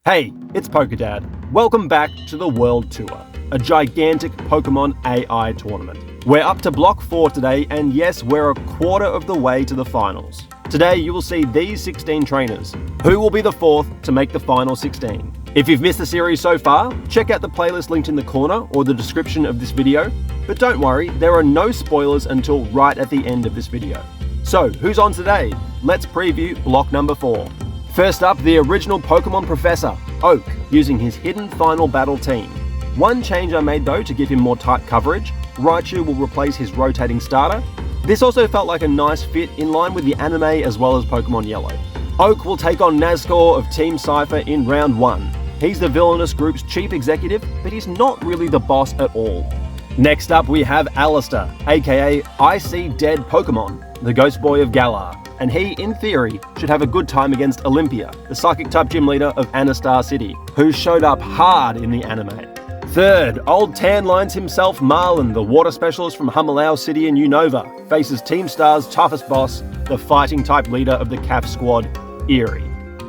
Hey, it's PokeDad. Welcome back to the World Tour, a gigantic Pokemon AI tournament. We're up to Block 4 today, and yes, we're a quarter of the way to the finals. Today you will see these 16 trainers. Who will be the fourth to make the final 16? If you've missed the series so far, check out the playlist linked in the corner or the description of this video. But don't worry, there are no spoilers until right at the end of this video. So, who's on today? Let's preview Block number 4. First up, the original Pokemon Professor, Oak, using his hidden final battle team. One change I made though to give him more type coverage, Raichu will replace his rotating starter. This also felt like a nice fit in line with the anime as well as Pokemon Yellow. Oak will take on Nazgul of Team Cypher in round 1. He's the villainous group's chief executive, but he's not really the boss at all. Next up we have Alistair, aka I See Dead Pokemon, the ghost boy of Galar. And he, in theory, should have a good time against Olympia, the psychic-type gym leader of Anastar City, who showed up hard in the anime. Third, old Tan Lines himself, Marlin, the water specialist from Humalao City in Unova, faces Team Star's toughest boss, the fighting-type leader of the CAF squad, Eerie.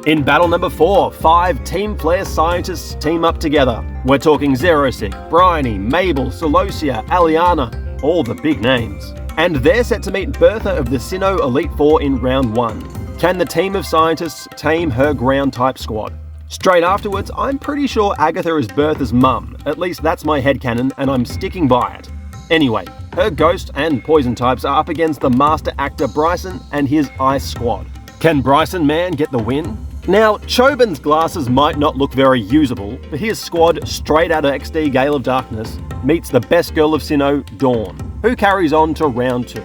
In battle number 4, 5 Team Flare scientists team up together. We're talking Xerosic, Bryony, Mabel, Celosia, Aliana, all the big names. And they're set to meet Bertha of the Sinnoh Elite Four in round 1. Can the team of scientists tame her ground-type squad? Straight afterwards, I'm pretty sure Agatha is Bertha's mum. At least that's my headcanon, and I'm sticking by it. Anyway, her ghost and poison types are up against the master actor Bryson and his ice squad. Can Bryson Man get the win? Now, Chobin's glasses might not look very usable, but his squad, straight out of XD Gale of Darkness, meets the best girl of Sinnoh, Dawn, who carries on to round 2.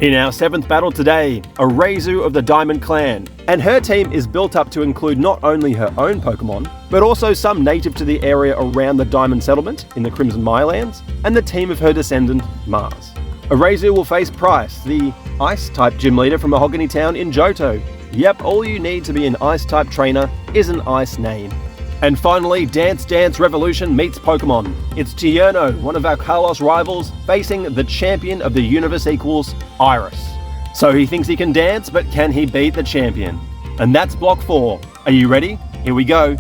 In our 7th battle today, Arezu of the Diamond Clan, and her team is built up to include not only her own Pokemon, but also some native to the area around the Diamond Settlement in the Crimson Mirelands, and the team of her descendant, Mars. Arezu will face Price, the Ice-type gym leader from Mahogany Town in Johto. Yep, all you need to be an Ice-type trainer is an Ice name. And finally, Dance Dance Revolution meets Pokemon. It's Tierno, one of our Kalos rivals, facing the champion of the Universe Equals, Iris. So he thinks he can dance, but can he beat the champion? And that's Block 4. Are you ready? Here we go.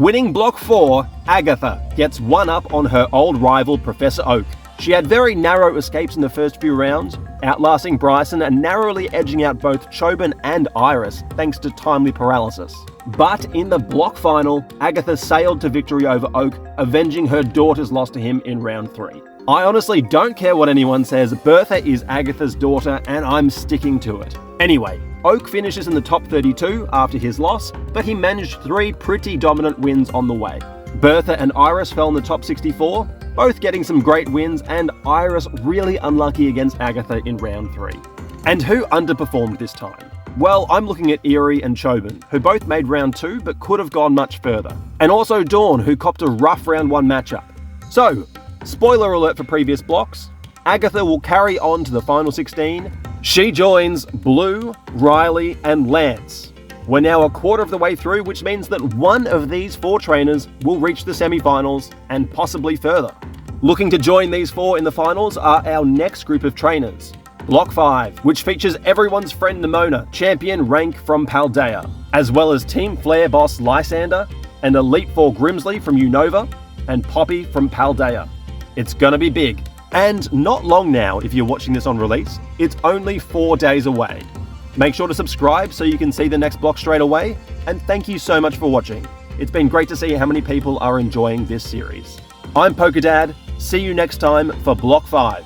Winning Block 4, Agatha gets one up on her old rival Professor Oak. She had very narrow escapes in the first few rounds, outlasting Bryson and narrowly edging out both Choban and Iris thanks to timely paralysis. But in the block final, Agatha sailed to victory over Oak, avenging her daughter's loss to him in round 3. I honestly don't care what anyone says, Bertha is Agatha's daughter and I'm sticking to it. Anyway, Oak finishes in the top 32 after his loss, but he managed 3 pretty dominant wins on the way. Bertha and Iris fell in the top 64, both getting some great wins, and Iris really unlucky against Agatha in round 3. And who underperformed this time? Well, I'm looking at Eerie and Choban, who both made round 2 but could have gone much further. And also Dawn, who copped a rough round 1 matchup. So, spoiler alert for previous blocks, Agatha will carry on to the final 16. She joins Blue, Riley, and Lance. We're now a quarter of the way through, which means that one of these 4 trainers will reach the semi-finals and possibly further. Looking to join these 4 in the finals are our next group of trainers. Block 5, which features everyone's friend Nimona, champion rank from Paldea, as well as Team Flare boss Lysander, and Elite 4 Grimsley from Unova, and Poppy from Paldea. It's gonna be big. And not long now if you're watching this on release, it's only 4 days away. Make sure to subscribe so you can see the next block straight away, and thank you so much for watching. It's been great to see how many people are enjoying this series. I'm PokeDad, see you next time for Block 5.